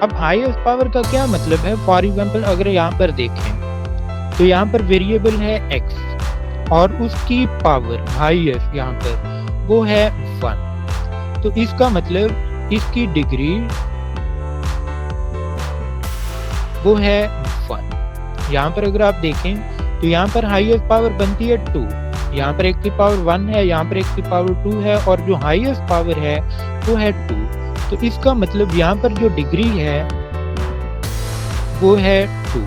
अब highest power का क्या मतलब है? फॉर एग्जांपल अगर यहाँ पर देखें तो यहाँ पर वेरिएबल है x और उसकी पावर हाईएस्ट यहाँ पर वो है 1। तो इसका मतलब इसकी डिग्री वो है 1। यहाँ पर अगर आप देखें तो यहाँ पर हाईएस्ट पावर बनती है 2, यहाँ पर एक की पावर 1 है, यहाँ पर एक की पावर 2 है और जो हाईएस्ट पावर है वो है 2। तो इसका मतलब यहाँ पर जो डिग्री है वो है 2।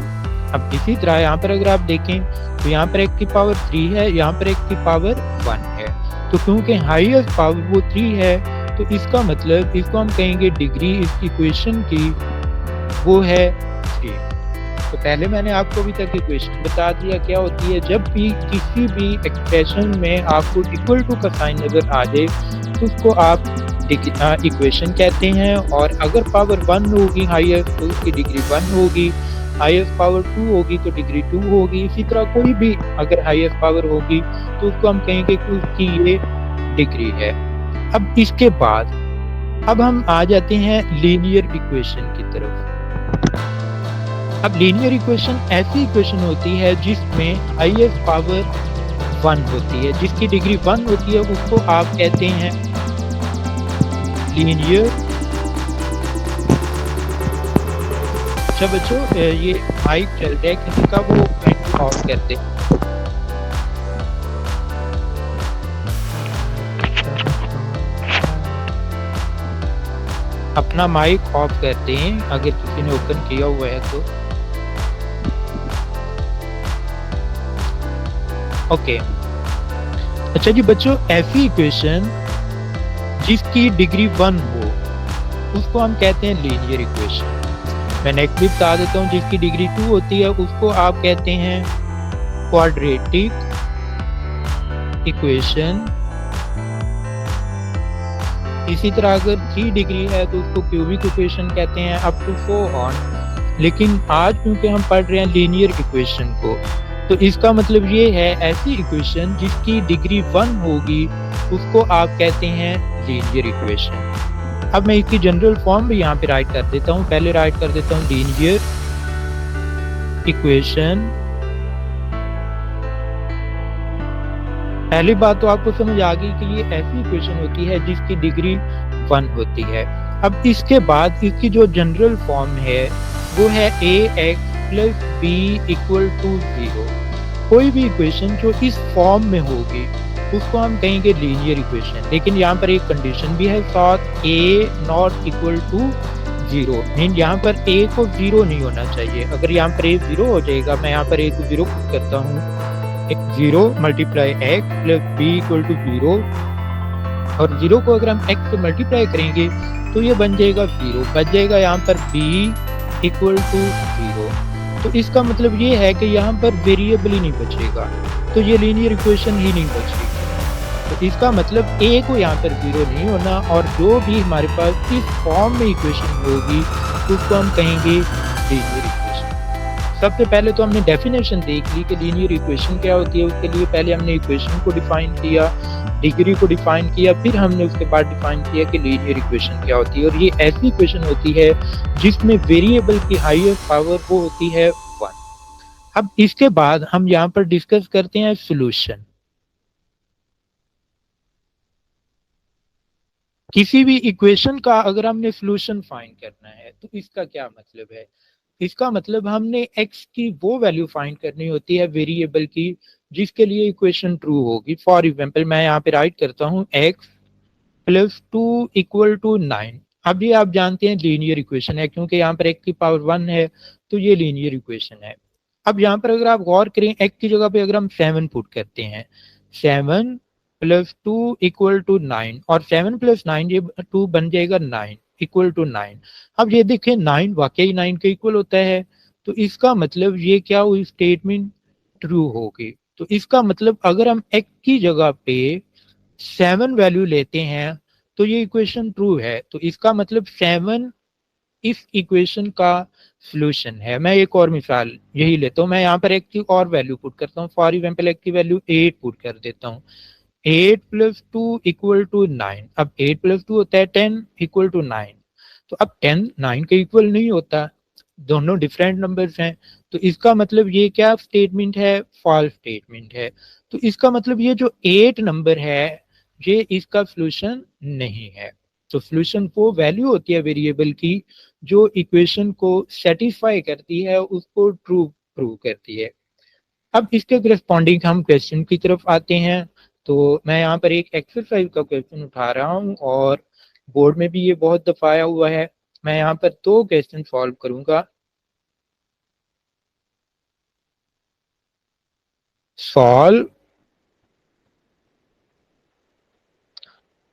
अब इसी तरह यहाँ पर अगर आप देखें तो यहाँ पर एक की पावर 3 है, यहाँ पर एक की पावर 1 है। तो क्योंकि हाईएस्ट पावर वो 3 है तो इसका मतलब इसको हम कहेंगे डिग्री इस इक्वेशन की वो है 3। तो पहले मैंने आपको अभी तक इक्वेशन बता दिया क्या होती है। जब भी किसी भी एक्सप्रेशन में आपको इक्वल टू का साइन नजर आ जाए तो उसको आप इक्वेशन कहते हैं। और अगर पावर 1 होगी हाईएस्ट तो उसकी डिग्री 1 होगी, हाईएस्ट पावर 2 होगी तो डिग्री 2 होगी। इसी तरह कोई भी अगर हाईएस्ट पावर होगी तो उसको हम कहेंगे कि उसकी ये डिग्री है। अब इसके बाद अब हम आ जाते हैं लीनियर इक्वेशन की तरफ। अब लीनियर इक्वेशन ऐसी इक्वेशन होती है जिसमें हाईएस्ट पावर 1 होती है, जिसकी डिग्री 1 होती है, उसको आप कहते हैं लीनियर। अच्छा बच्चों, ये माइक चल रहा है किसी का, वो माइक ऑफ करते हैं। अपना माइक ऑफ करते हैं अगर किसी ने ओपन किया हुआ है तो। ओके, अच्छा जी बच्चों, ऐसी इक्वेशन जिसकी डिग्री 1 हो उसको हम कहते हैं लीनियर इक्वेशन। मैं नेक्स्ट भी बता देता हूँ, जिसकी डिग्री 2 होती है उसको आप कहते हैं क्वाड्रेटिक इक्वेशन। इसी तरह अगर 3 डिग्री है तो उसको क्यूबिक इक्वेशन कहते हैं, अप टू सो ऑन। लेकिन आज क्योंकि हम पढ़ रहे हैं लीनियर इक्वेशन को, तो इसका मतलब ये है ऐसी इक्वेशन जिसकी डिग्री 1 होगी उसको आप कहते हैं लीनियर इक्वेशन। अब मैं इसकी जनरल फॉर्म भी यहाँ पे राइट कर देता हूँ। पहले राइट कर देता हूँ लीनियर इक्वेशन। पहली बात तो आपको समझ आ गई कि ये ऐसी इक्वेशन होती है जिसकी डिग्री 1 होती है। अब इसके बाद इसकी जो जनरल फॉर्म है वो है ax plus b equal to 0। कोई भी इक्वेशन जो इस फॉर्म में होगी उसको हम कहेंगे लीनियर इक्वेशन। लेकिन यहाँ पर एक कंडीशन भी है साथ, a not equal to 0। Mean यहाँ पर a को 0 नहीं होना चाहिए। अगर यहाँ पर a 0 हो जाएगा, मैं यहाँ पर a को 0 पुट करता हूँ, 0 multiply x plus b equal to 0, और 0 को अगर हम x से मल्टीप्लाई करेंगे तो ये बन जाएगा 0, बच जाएगा यहाँ पर b इक्वल टू 0। तो इसका मतलब ये है कि यहाँ पर वेरिएबल ही नहीं बचेगा, तो ये लीनियर इक्वेशन ही नहीं बचेगी। तो इसका मतलब a को यहाँ पर 0 नहीं होना, और जो भी हमारे पास इस फॉर्म में इक्वेशन होगी उसको हम कहेंगे लीनियर इक्वेशन। सबसे पहले तो हमने डेफिनेशन देख ली कि लीनियर इक्वेशन क्या होती है। उसके लिए पहले हमने इक्वेशन को डिफाइन किया, डिग्री को डिफाइन किया, फिर हमने उसके बाद डिफाइन किया कि लीनियर इक्वेशन क्या होती है। और ये ऐसी इक्वेशन होती है जिसमें वेरिएबल की हाईएस्ट पावर वो होती है 1। अब इसके बाद हम यहाँ पर डिस्कस करते हैं सॉल्यूशन। किसी भी इक्वेशन का अगर हमने सॉल्यूशन फाइंड करना है तो इसका क्या मतलब है? इसका मतलब हमने x की वो वैल्यू फाइंड करनी होती है वेरिएबल की जिसके लिए इक्वेशन ट्रू होगी। फॉर एग्जांपल मैं यहाँ पे राइट करता हूँ x प्लस 2 इक्वल टू 9। अब ये आप जानते हैं लीनियर इक्वेशन है, क्योंकि यहाँ पर x की पावर 1 है तो ये लीनियर इक्वेशन है। अब यहाँ पर अगर आप गौर करें, x की जगह पे अगर हम 7 पुट करते हैं, 7 प्लस 2 इक्वल टू 9, और 7 प्लस 9 ये 2 बन जाएगा 9 इक्वल टू 9। अब ये देखें 9 वाकई 9 के इक्वल होता है, तो इसका मतलब ये क्या हुई, स्टेटमेंट ट्रू होगी। तो इसका मतलब अगर हम x की जगह पे 7 वैल्यू लेते हैं तो ये इक्वेशन ट्रू है। तो इसका मतलब 7 इस इक्वेशन का सॉल्यूशन है। मैं एक और मिसाल यही लेता हूँ, मैं यहाँ पर एक की और वैल्यू पुट करता हूँ। फॉर एग्जाम्पल एक की वैल्यू 8 पुट कर देता हूँ, 8 प्लस 2 इक्वल टू 9। अब 8 प्लस 2 होता है 10 इक्वल टू 9। तो अब 10 9 के इक्वल नहीं होता, दोनों डिफरेंट नंबर्स हैं। तो इसका मतलब ये क्या स्टेटमेंट है, फॉल्स स्टेटमेंट है। तो इसका मतलब ये जो 8 नंबर है ये इसका सॉल्यूशन नहीं है। तो सॉल्यूशन वो वैल्यू होती है वेरिएबल की जो इक्वेशन को सेटिस्फाई करती है, उसको ट्रू प्रूव करती है। अब इसके करस्पॉन्डिंग हम क्वेश्चन की तरफ आते हैं। तो मैं यहाँ पर एक एक्सरसाइज का क्वेश्चन उठा रहा हूँ और बोर्ड में भी ये बहुत दफा आया हुआ है। मैं यहाँ पर 2 क्वेश्चन सॉल्व करूंगा। सॉल्व,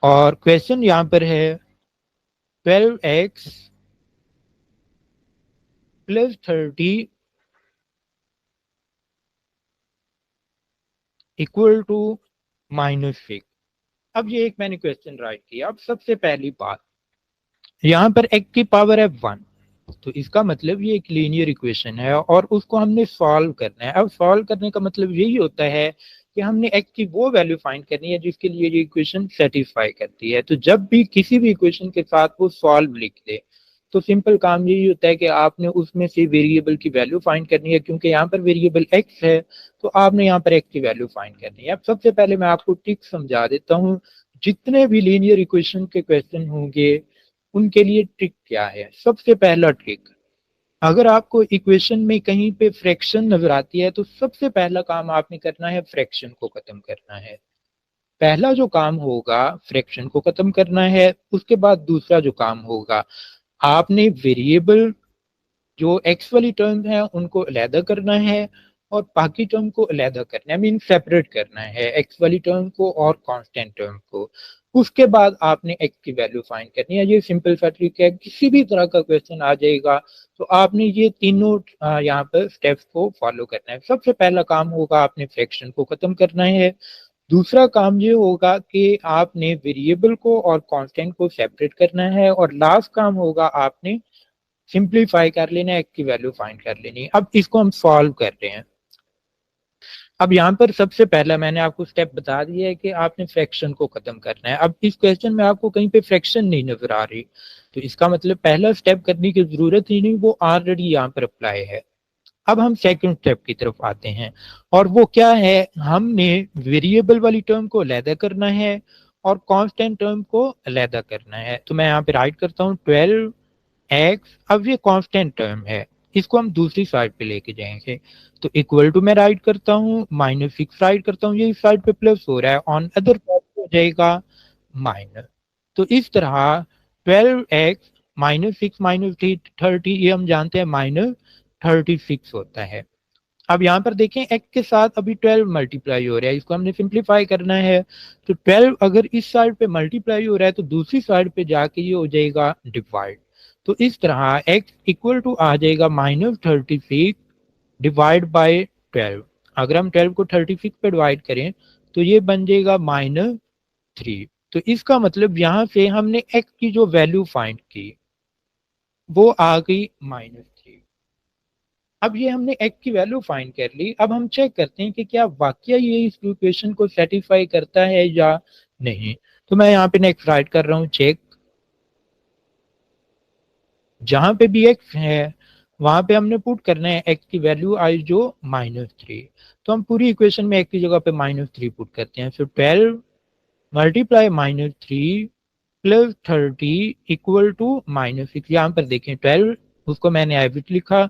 और क्वेश्चन यहाँ पर है 12x प्लस 30 इक्वल टू -6। अब ये एक मैंने क्वेश्चन राइट किया। अब सबसे पहली बात, यहाँ पर x की पावर है 1, तो इसका मतलब ये एक लीनियर इक्वेशन है और उसको हमने सॉल्व करना है। अब सॉल्व करने का मतलब यही होता है कि हमने x की वो वैल्यू फाइंड करनी है जिसके लिए ये इक्वेशन सेटिस्फाई करती है। तो जब भी किसी भी इक्वेशन के साथ वो सॉल्व लिख दे तो सिंपल काम यही होता है कि आपने उसमें से वेरिएबल की वैल्यू फाइंड करनी है, क्योंकि यहाँ पर वेरिएबल x है तो आपने यहाँ पर x की वैल्यू फाइंड करनी है। अब सबसे पहले मैं आपको ट्रिक समझा देता हूँ। जितने भी लीनियर इक्वेशन के क्वेश्चन होंगे उनके लिए ट्रिक क्या है। सबसे पहला ट्रिक, अगर आपको इक्वेशन में कहीं पे फ्रैक्शन नजर आती है तो सबसे पहला काम आपने करना है फ्रैक्शन को खत्म करना है। पहला जो काम होगा फ्रैक्शन को खत्म करना है, उसके बाद दूसरा जो काम होगा आपने वेरिएबल जो एक्स वाली टर्म है उनको अलहदा करना है और बाकी टर्म को अलहदा करना है, मीन सेपरेट करना है एक्स वाली टर्म को और कांस्टेंट टर्म को। उसके बाद आपने एक्स की वैल्यू फाइंड करनी है। ये सिंपल सा ट्रिक है, किसी भी तरह का क्वेश्चन आ जाएगा तो आपने ये तीनों यहाँ पर स्टेप्स को फॉलो करना है। सबसे पहला काम होगा आपने फ्रैक्शन को खत्म करना है। दूसरा काम ये होगा कि आपने वेरिएबल को और कांस्टेंट को सेपरेट करना है और लास्ट काम होगा आपने सिंप्लीफाई कर लेना है, की वैल्यू फाइंड कर लेनी है। अब इसको हम सॉल्व कर रहे हैं। अब यहाँ पर सबसे पहला मैंने आपको स्टेप बता दिया है कि आपने फ्रैक्शन को खत्म करना है। अब इस क्वेश्चन में आपको कहीं पे फ्रैक्शन नहीं नजर आ रही, तो इसका मतलब पहला स्टेप करने की जरूरत ही नहीं, वो ऑलरेडी यहाँ पर अप्लाई है। अब हम सेकंड स्टेप की तरफ आते हैं और वो क्या है, हमने वेरिएबल वाली टर्म को अलहदा करना है और कांस्टेंट टर्म को अलहदा करना है। तो मैं यहाँ पे राइट करता हूँ 12x। अब ये कांस्टेंट टर्म है, इसको हम दूसरी साइड पे लेके जाएंगे। तो इक्वल टू मैं राइट करता हूँ, -6 राइट करता हूँ, ये इस साइड पे प्लस हो रहा है, ऑन अदर साइड हो जाएगा माइनस। तो इस तरह 12x -6 -30, ये हम जानते हैं -36 होता है। अब यहाँ पर देखें x के साथ अभी 12 मल्टीप्लाई हो रहा है, इसको हमने सिंप्लीफाई करना है। तो 12 अगर इस साइड पे मल्टीप्लाई हो रहा है तो दूसरी साइड पे जाके ये हो जाएगा डिवाइड। तो इस तरह x इक्वल टू आ जाएगा -36 डिवाइड बाय 12। अगर हम 12 को 36 पे डिवाइड करें तो ये बन जाएगा -3। तो इसका मतलब यहाँ से हमने x की जो वैल्यू फाइंड की वो आ गई -3। अब ये हमने x की वैल्यू फाइंड कर ली। अब हम चेक करते हैं कि क्या वाकया ये इस इक्वेशन को सेटिस्फाई करता है या नहीं। तो मैं यहाँ पे नेक्स्ट राइट कर रहा हूँ चेक। जहां पे भी x है वहां पे हमने पुट करना है x की वैल्यू आई जो -3। तो हम पूरी इक्वेशन में x की जगह पे -3 पुट करते हैं। सो 12 मल्टीप्लाई -3 प्लस 30 इक्वल टू -6। यहाँ पर देखें 12 उसको मैंने एवरेज लिखा,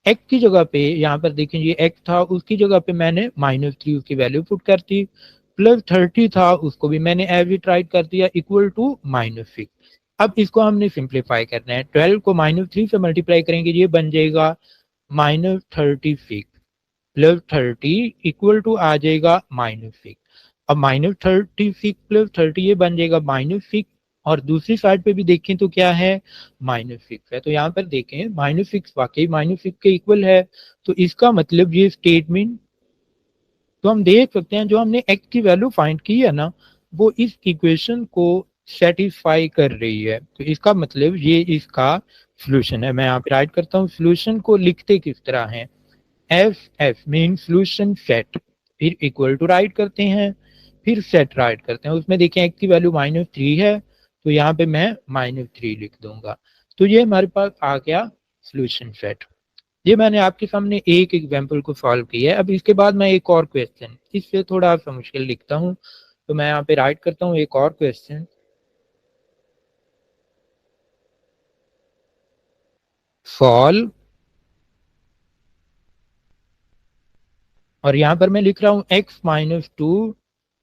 x की जगह पे यहाँ पर देखें ये x था उसकी जगह पे मैंने -3 उसकी वैल्यू पुट कर दी, प्लस 30 था उसको भी मैंने एवरेज राइट कर दिया इक्वल टू -6। अब इसको हमने सिंप्लीफाई करना है। 12 को -3 से मल्टीप्लाई करेंगे ये बन जाएगा -36 प्लस 30 इक्वल टू आ जाएगा -6। अब -36 प्लस 30 ये बन जाएगा -6 और दूसरी साइड पे भी देखें तो क्या है -6 है। तो यहाँ पर देखें -6 वाकई -6 के इक्वल है। तो इसका मतलब ये स्टेटमेंट, तो हम देख सकते हैं जो हमने x की वैल्यू फाइंड की है ना वो इस इक्वेशन को सेटिस्फाई कर रही है। तो इसका मतलब ये इसका सॉल्यूशन है। मैं यहाँ पे राइट करता हूँ, सॉल्यूशन को लिखते किस तरह है, एफ मीन सॉल्यूशन सेट, फिर इक्वल टू राइट करते हैं, फिर सेट राइट करते हैं। उसमें देखें x की वैल्यू -3 है तो यहाँ पे मैं -3 लिख दूंगा। तो ये हमारे पास आ गया सॉल्यूशन सेट। ये मैंने आपके सामने एक एग्जांपल को सॉल्व किया है। अब इसके बाद मैं एक और क्वेश्चन, इससे थोड़ा सा मुश्किल लिखता हूँ, तो मैं यहाँ पे राइट करता हूँ एक और क्वेश्चन। सॉल्व, और यहाँ पर मैं लिख रहा हूँ x-2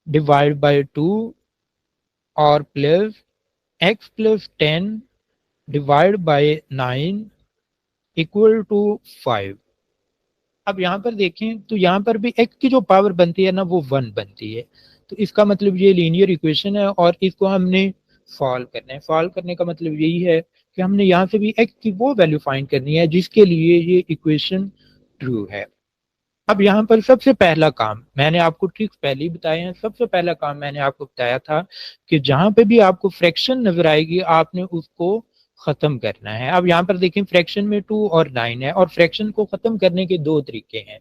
डिवाइड बाई 2 और plus x+10 divide by 9 equal to 5। अब यहाँ पर देखें तो यहाँ पर भी x की जो पावर बनती है ना वो 1 बनती है। तो इसका मतलब ये लीनियर इक्वेशन है और इसको हमने सॉल्व करना है। सॉल्व करने का मतलब यही है कि हमने यहाँ से भी x की वो वैल्यू फाइंड करनी है जिसके लिए ये इक्वेशन ट्रू है। अब यहाँ पर सबसे पहला काम, मैंने आपको ट्रिक्स पहले ही बताए हैं, सबसे पहला काम मैंने आपको बताया था कि जहां पे भी आपको फ्रैक्शन नजर आएगी आपने उसको खत्म करना है। अब यहाँ पर देखें फ्रैक्शन में 2 और 9 है और फ्रैक्शन को खत्म करने के दो तरीके हैं।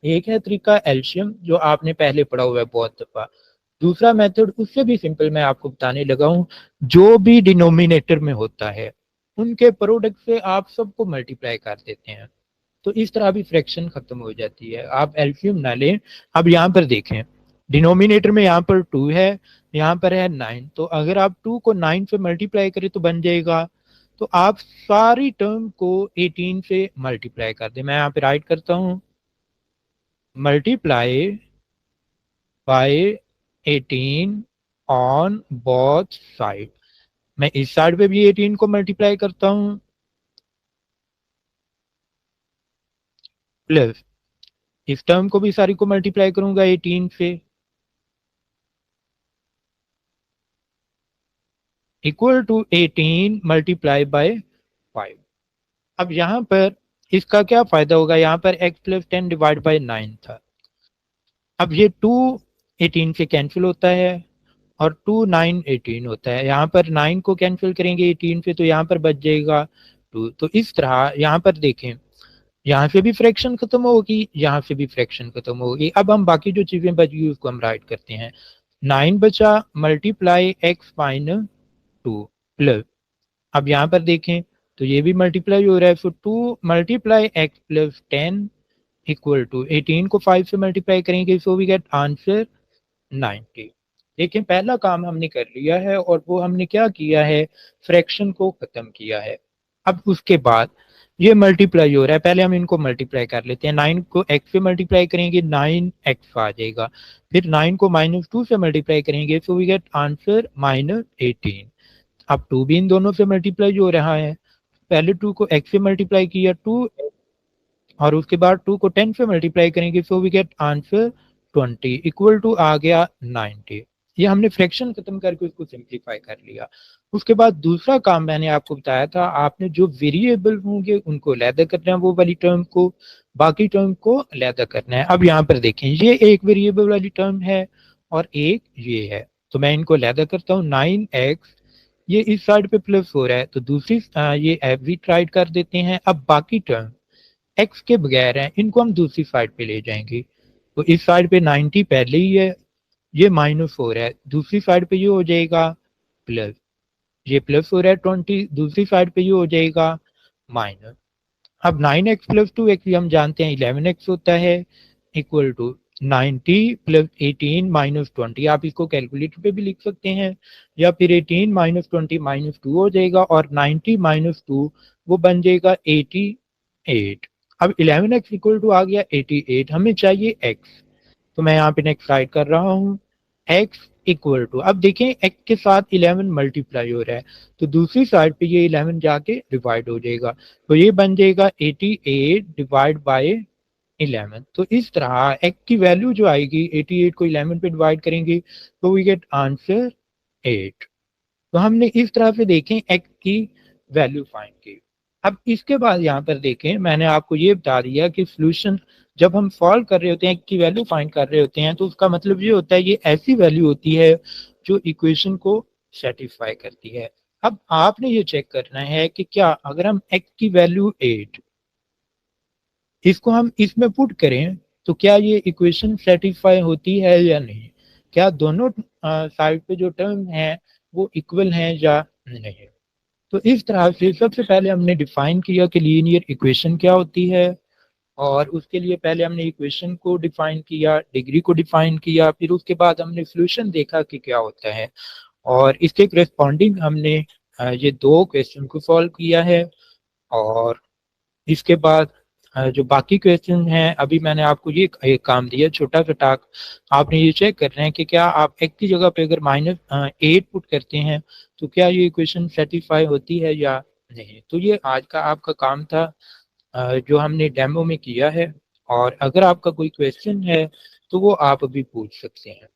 एक है तरीका एल्शियम जो आपने पहले पढ़ा हुआ है बहुत दफा। दूसरा मेथड उससे भी सिंपल मैं आपको बताने लगा हूँ, जो भी डिनोमिनेटर में होता है उनके प्रोडक्ट से आप सबको मल्टीप्लाई कर देते हैं, तो इस तरह भी फ्रैक्शन खत्म हो जाती है। आप एल्शियम ना लें। अब यहाँ पर देखें डिनोमिनेटर में यहाँ पर 2 है, यहाँ पर है 9, तो अगर आप 2 को 9 से मल्टीप्लाई करें तो बन जाएगा। तो आप सारी टर्म को 18 से मल्टीप्लाई कर दें। मैं यहाँ पे राइट करता हूँ multiply by 18 on both side. मैं इस साइड पे भी 18 को मल्टीप्लाई करता हूँ प्लस इस टर्म को भी सारी को मल्टीप्लाई करूंगा 18 से इक्वल टू 18 मल्टीप्लाई बाय 5। अब यहाँ पर इसका क्या फायदा होगा, यहाँ पर x+10 डिवाइड बाय 9 था। अब ये 2 18 से कैंसिल होता है और 2 9 18 होता है। यहाँ पर 9 को कैंसिल करेंगे 18 से तो यहाँ पर बच जाएगा 2। तो इस तरह यहाँ पर देखें यहाँ से भी फ्रैक्शन खत्म होगी, यहाँ से भी फ्रैक्शन खत्म होगी। अब हम बाकी जो चीजें बच गई उसको हम राइट करते हैं। 9 बचा मल्टीप्लाई x-2 प्लस, अब यहाँ पर देखें तो ये भी मल्टीप्लाई हो रहा है, सो 2 मल्टीप्लाई x+10 इक्वल टू 18 को 5 से मल्टीप्लाई करेंगे, सो वी गेट आंसर 90। देखिए पहला काम हमने कर लिया है और वो हमने क्या किया है, फ्रैक्शन को खत्म किया है। अब उसके बाद ये मल्टीप्लाई हो रहा है, पहले हम इनको मल्टीप्लाई कर लेते हैं। 9 को x से मल्टीप्लाई करेंगे 9x आ जाएगा, फिर 9 को -2 से मल्टीप्लाई करेंगे, सो वी गेट आंसर -18। अब 2 भी इन दोनों से मल्टीप्लाई हो रहा है, पहले 2 को x से मल्टीप्लाई किया 2 और उसके बाद 2 को 10 से मल्टीप्लाई करेंगे, so we get answer 20 equal to आ गया 90। ये हमने फ्रैक्शन खत्म करके उसको सिंप्लीफाई कर लिया। उसके बाद दूसरा काम मैंने आपको बताया था, आपने जो वेरिएबल होंगे उनको अलहदा करना है, वो वाली टर्म को, बाकी टर्म को अलहदा करना है। अब यहाँ पर देखें ये एक वेरिएबल वाली टर्म है और एक ये है, तो मैं इनको अलहदा करता हूँ। 9x ये इस साइड पे प्लस हो रहा है तो दूसरी ये एफ भी ट्राइड कर देते हैं। अब बाकी टर्म एक्स के बगैर हैं, इनको हम दूसरी साइड पे ले जाएंगे। तो इस साइड पे 90 पहले ही है, ये -4 है, दूसरी साइड पे ये हो जाएगा प्लस, ये प्लस हो रहा है 20, दूसरी साइड पे ये हो जाएगा माइनस। अब 9x+2x हम जानते हैं 11x होता है इक्वल टू 90 प्लस 18 -20। आप इसको कैलकुलेटर पे भी लिख सकते हैं या फिर 18 -20 -2 हो जाएगा और 90 -2 वो बन जाएगा 88। अब 11x इक्वल टू आ गया 88, हमें चाहिए x, तो मैं यहाँ पे नेक्स्ट राइट कर रहा हूँ x इक्वल टू, अब देखें x के साथ 11 मल्टीप्लाई हो रहा है तो दूसरी साइड पे ये 11 जाके डिवाइड हो जाएगा, तो ये बन जाएगा 88 डिवाइड बाय 11। तो इस तरह x की वैल्यू जो आएगी 88 को 11 पे डिवाइड करेंगे तो वी गेट आंसर 8। तो हमने इस तरह से देखें x की वैल्यू फाइंड की। अब इसके बाद यहाँ पर देखें मैंने आपको ये बता दिया कि सॉल्यूशन जब हम सॉल्व कर रहे होते हैं, x की वैल्यू फाइंड कर रहे होते हैं, तो उसका मतलब ये होता है ये ऐसी वैल्यू होती है जो इक्वेशन को सेटिस्फाई करती है। अब आपने ये चेक करना है कि क्या अगर हम x की वैल्यू 8 इसको हम इसमें पुट करें तो क्या ये इक्वेशन सेटिस्फाई होती है या नहीं, क्या दोनों साइड पे जो टर्म है वो इक्वल हैं या नहीं। तो इस तरह से सबसे पहले हमने डिफाइन किया कि लीनियर इक्वेशन क्या होती है, और उसके लिए पहले हमने इक्वेशन को डिफाइन किया, डिग्री को डिफाइन किया, फिर उसके बाद हमने सॉल्यूशन देखा कि क्या होता है, और इसके करस्पॉन्डिंग हमने ये दो क्वेश्चन को सॉल्व किया है। और इसके बाद जो बाकी क्वेश्चन हैं, अभी मैंने आपको ये एक काम दिया छोटा सा टास्क, आपने ये चेक करना है कि क्या आप एक की जगह पे अगर -8 पुट करते हैं तो क्या ये इक्वेशन सेटिस्फाई होती है या नहीं। तो ये आज का आपका काम था जो हमने डेमो में किया है, और अगर आपका कोई क्वेश्चन है तो वो आप अभी पूछ सकते हैं।